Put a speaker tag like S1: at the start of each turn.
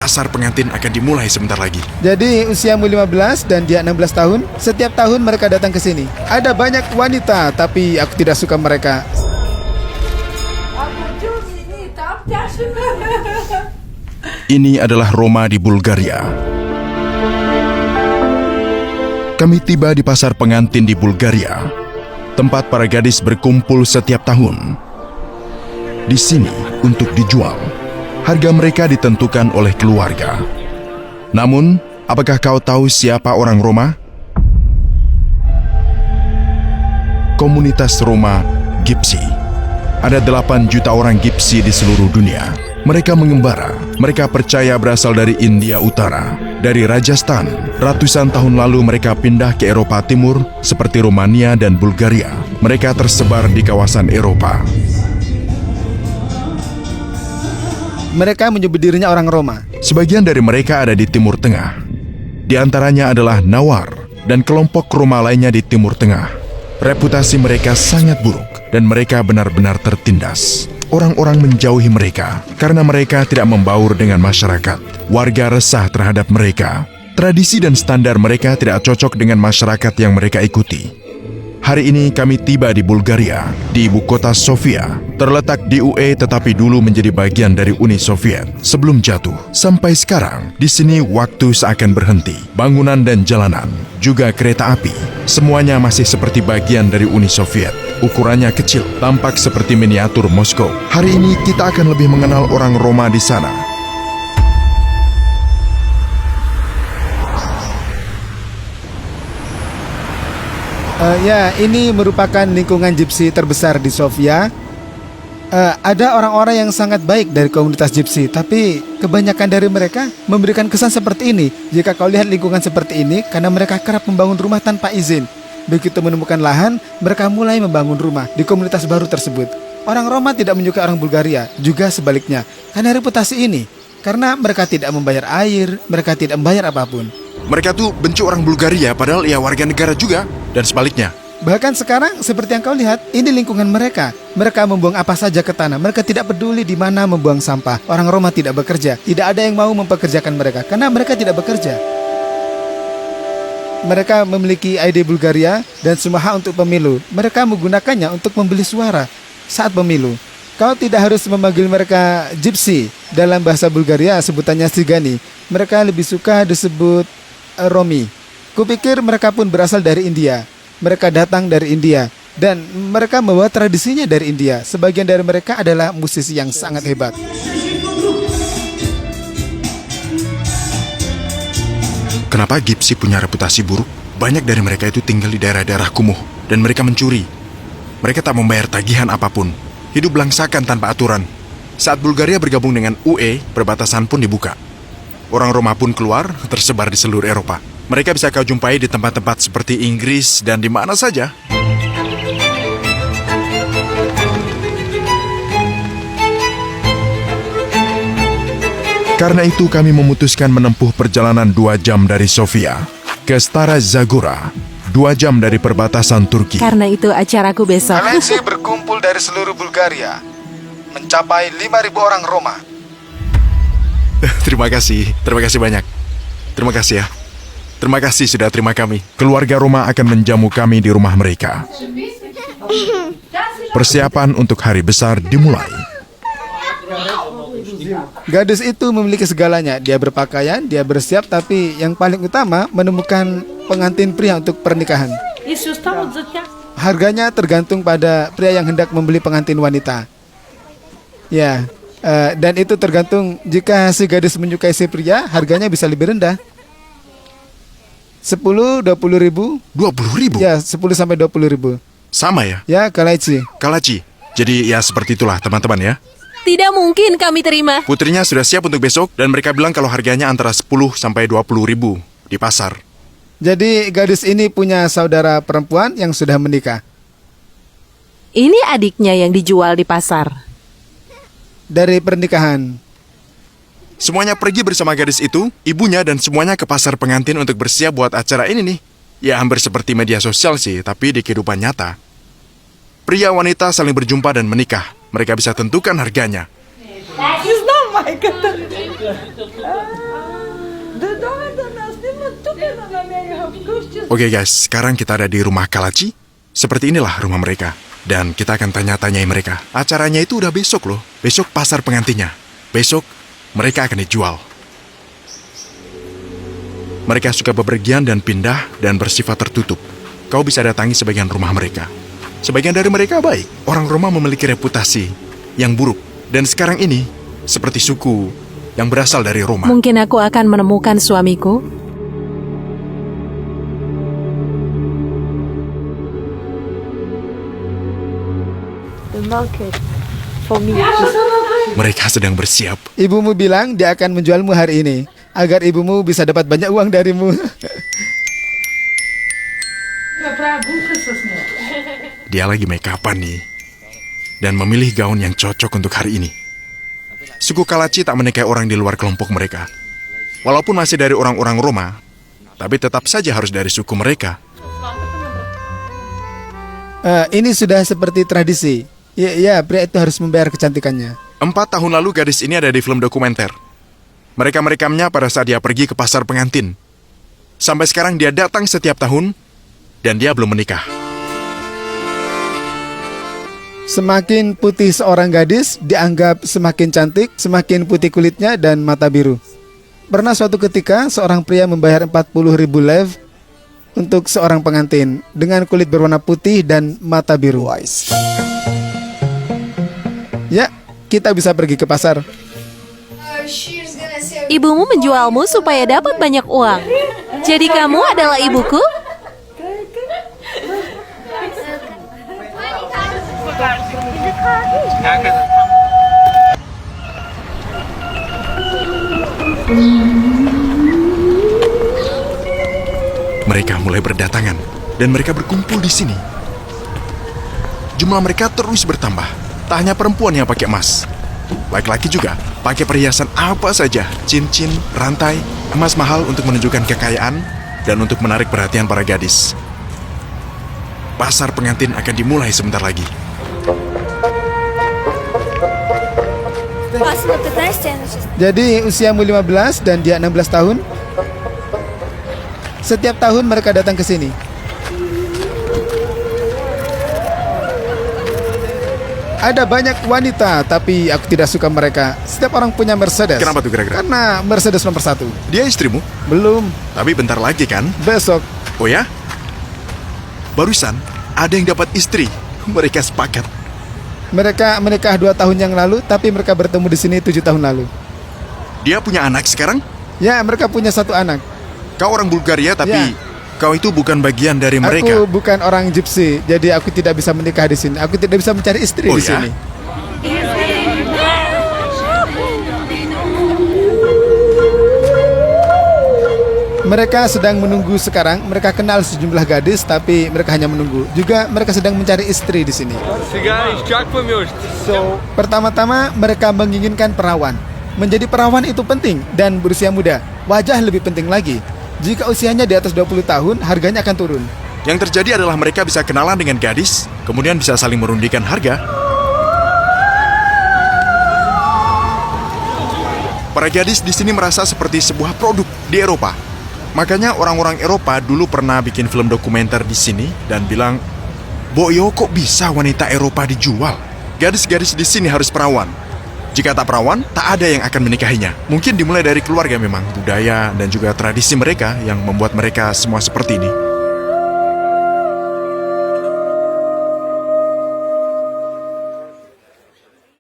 S1: Pasar pengantin akan dimulai sebentar lagi.
S2: Jadi usiamu 15 dan dia 16 tahun. Setiap tahun mereka datang ke sini. Ada banyak wanita, tapi aku tidak suka mereka.
S1: Ini adalah Roma di Bulgaria. Kami tiba di pasar pengantin di Bulgaria, tempat para gadis berkumpul setiap tahun. Di sini untuk dijual. Harga mereka ditentukan oleh keluarga. Namun, apakah kau tahu siapa orang Roma? Komunitas Roma Gypsy. Ada 8 juta orang Gypsy di seluruh dunia. Mereka mengembara. Mereka percaya berasal dari India Utara, dari Rajasthan. Ratusan tahun lalu mereka pindah ke Eropa Timur seperti Romania dan Bulgaria. Mereka tersebar di kawasan Eropa.
S2: Mereka menyebut dirinya orang Roma.
S1: Sebagian dari mereka ada di Timur Tengah. Di antaranya adalah Nawar dan kelompok Roma lainnya di Timur Tengah. Reputasi mereka sangat buruk dan mereka benar-benar tertindas. Orang-orang menjauhi mereka karena mereka tidak membaur dengan masyarakat. Warga resah terhadap mereka. Tradisi dan standar mereka tidak cocok dengan masyarakat yang mereka ikuti. Hari ini kami tiba di Bulgaria, di ibu kota Sofia. Terletak di UE tetapi dulu menjadi bagian dari Uni Soviet. Sebelum jatuh, sampai sekarang, di sini waktu seakan berhenti. Bangunan dan jalanan, juga kereta api, semuanya masih seperti bagian dari Uni Soviet. Ukurannya kecil, tampak seperti miniatur Moskow. Hari ini kita akan lebih mengenal orang Roma di sana.
S2: Ya, ini merupakan lingkungan Gypsy terbesar di Sofia. Ada orang-orang yang sangat baik dari komunitas Gypsy, tapi kebanyakan dari mereka memberikan kesan seperti ini. Jika kau lihat lingkungan seperti ini, karena mereka kerap membangun rumah tanpa izin. Begitu menemukan lahan, mereka mulai membangun rumah di komunitas baru tersebut. Orang Roma tidak menyukai orang Bulgaria, juga sebaliknya, karena reputasi ini. Karena mereka tidak membayar air, mereka tidak membayar apapun.
S1: Mereka tuh benci orang Bulgaria padahal ya warga negara juga. Dan sebaliknya.
S2: Bahkan sekarang seperti yang kau lihat, ini lingkungan mereka. Mereka membuang apa saja ke tanah. Mereka tidak peduli di mana membuang sampah. Orang Roma tidak bekerja. Tidak ada yang mau mempekerjakan mereka karena mereka tidak bekerja. Mereka memiliki ID Bulgaria dan semua hak untuk pemilu. Mereka menggunakannya untuk membeli suara saat pemilu. Kau tidak harus memanggil mereka Gypsy. Dalam bahasa Bulgaria sebutannya Sigani. Mereka lebih suka disebut Romi. Kupikir mereka pun berasal dari India. Mereka datang dari India. Dan mereka membawa tradisinya dari India. Sebagian dari mereka adalah musisi yang sangat hebat.
S1: Kenapa Gypsy punya reputasi buruk? Banyak dari mereka itu tinggal di daerah-daerah kumuh. Dan mereka mencuri. Mereka tak membayar tagihan apapun. Hidup belangsakan tanpa aturan. Saat Bulgaria bergabung dengan UE, perbatasan pun dibuka. Orang Roma pun keluar, tersebar di seluruh Eropa. Mereka bisa kau jumpai di tempat-tempat seperti Inggris dan di mana saja. Karena itu kami memutuskan menempuh perjalanan 2 jam dari Sofia ke Stara Zagora, 2 jam dari perbatasan Turki.
S3: Karena itu acaraku besok.
S2: Valensi berkumpul dari seluruh Bulgaria. Mencapai 5.000 orang Roma.
S1: Terima kasih banyak. Terima kasih ya. Terima kasih sudah terima kami. Keluarga Roma akan menjamu kami di rumah mereka. Persiapan untuk hari besar dimulai.
S2: Gadis itu memiliki segalanya. Dia berpakaian, dia bersiap, tapi yang paling utama menemukan pengantin pria untuk pernikahan. Harganya tergantung pada pria yang hendak membeli pengantin wanita. Ya, dan itu tergantung jika si gadis menyukai si pria, harganya bisa lebih rendah. 10-20 ribu.
S1: 20 ribu?
S2: Ya, 10-20 ribu.
S1: Sama ya?
S2: Ya, Kalaci.
S1: Kalaci. Jadi ya seperti itulah teman-teman ya.
S3: Tidak mungkin kami terima.
S1: Putrinya sudah siap untuk besok dan mereka bilang kalau harganya antara 10-20 ribu di pasar.
S2: Jadi gadis ini punya saudara perempuan yang sudah menikah.
S3: Ini adiknya yang dijual di pasar.
S2: Dari pernikahan.
S1: Semuanya pergi bersama gadis itu, ibunya dan semuanya ke pasar pengantin untuk bersiap buat acara ini nih. Ya hampir seperti media sosial sih, tapi di kehidupan nyata. Pria wanita saling berjumpa dan menikah. Mereka bisa tentukan harganya. Oke guys, sekarang kita ada di rumah Kalachi. Seperti inilah rumah mereka. Dan kita akan tanya-tanyai mereka. Acaranya itu udah besok loh. Besok pasar pengantinnya. Besok mereka akan dijual. Mereka suka bepergian dan pindah dan bersifat tertutup. Kau bisa datangi sebagian rumah mereka. Sebagian dari mereka baik. Orang Roma memiliki reputasi yang buruk. Dan sekarang ini, seperti suku yang berasal dari Roma.
S3: Mungkin aku akan menemukan suamiku.
S1: Mereka sedang bersiap.
S2: Ibumu bilang dia akan menjualmu hari ini, agar ibumu bisa dapat banyak uang darimu.
S1: Dia lagi make up-an nih. Dan memilih gaun yang cocok untuk hari ini. Suku Kalachi tak menikahi orang di luar kelompok mereka. Walaupun masih dari orang-orang Roma, tapi tetap saja harus dari suku mereka.
S2: Ini sudah seperti tradisi. Ya, pria itu harus membayar kecantikannya.
S1: 4 tahun lalu gadis ini ada di film dokumenter. Mereka merekamnya pada saat dia pergi ke pasar pengantin. Sampai sekarang dia datang setiap tahun, dan dia belum menikah.
S2: Semakin putih seorang gadis, dianggap semakin cantik, semakin putih kulitnya dan mata biru. Pernah suatu ketika, seorang pria membayar 40.000 lev untuk seorang pengantin dengan kulit berwarna putih dan mata biru. Ya, kita bisa pergi ke pasar.
S3: Ibumu menjualmu supaya dapat banyak uang. Jadi kamu adalah ibuku?
S1: Mereka mulai berdatangan, dan mereka berkumpul di sini. Jumlah mereka terus bertambah. Tak hanya perempuan yang pakai emas. Laki-laki juga pakai perhiasan apa saja, cincin, rantai, emas mahal untuk menunjukkan kekayaan dan untuk menarik perhatian para gadis. Pasar pengantin akan dimulai sebentar lagi.
S2: Jadi usiamu 15 dan dia 16 tahun. Setiap tahun mereka datang ke sini. Ada banyak wanita, tapi aku tidak suka mereka. Setiap orang punya Mercedes.
S1: Kenapa tuh kira-kira?
S2: Karena Mercedes nomor 1.
S1: Dia istrimu?
S2: Belum,
S1: Tapi bentar lagi kan?
S2: besok.
S1: Oh ya? Barusan ada yang dapat istri. Mereka sepakat.
S2: Mereka menikah 2 tahun yang lalu, tapi mereka bertemu di sini 7 tahun lalu.
S1: Dia punya anak sekarang?
S2: Ya, mereka punya 1 anak.
S1: Kau orang Bulgaria tapi
S2: Ya.
S1: kau itu bukan bagian dari mereka.
S2: Aku bukan orang Gypsy, jadi aku tidak bisa menikah di sini. Aku tidak bisa mencari istri
S1: Oh
S2: di
S1: ya?
S2: sini. Mereka sedang menunggu sekarang. Mereka kenal sejumlah gadis, tapi mereka hanya menunggu. Juga mereka sedang mencari istri di sini. Pertama-tama mereka menginginkan perawan. Menjadi perawan itu penting dan berusia muda. Wajah lebih penting lagi. Jika usianya di atas 20 tahun, harganya akan turun.
S1: Yang terjadi adalah mereka bisa kenalan dengan gadis, kemudian bisa saling merundingkan harga. Para gadis di sini merasa seperti sebuah produk di Eropa. Makanya orang-orang Eropa dulu pernah bikin film dokumenter di sini dan bilang, "Boyo, kok bisa wanita Eropa dijual? Gadis-gadis di sini harus perawan. Jika tak perawan, tak ada yang akan menikahinya." Mungkin dimulai dari keluarga memang, budaya dan juga tradisi mereka yang membuat mereka semua seperti ini.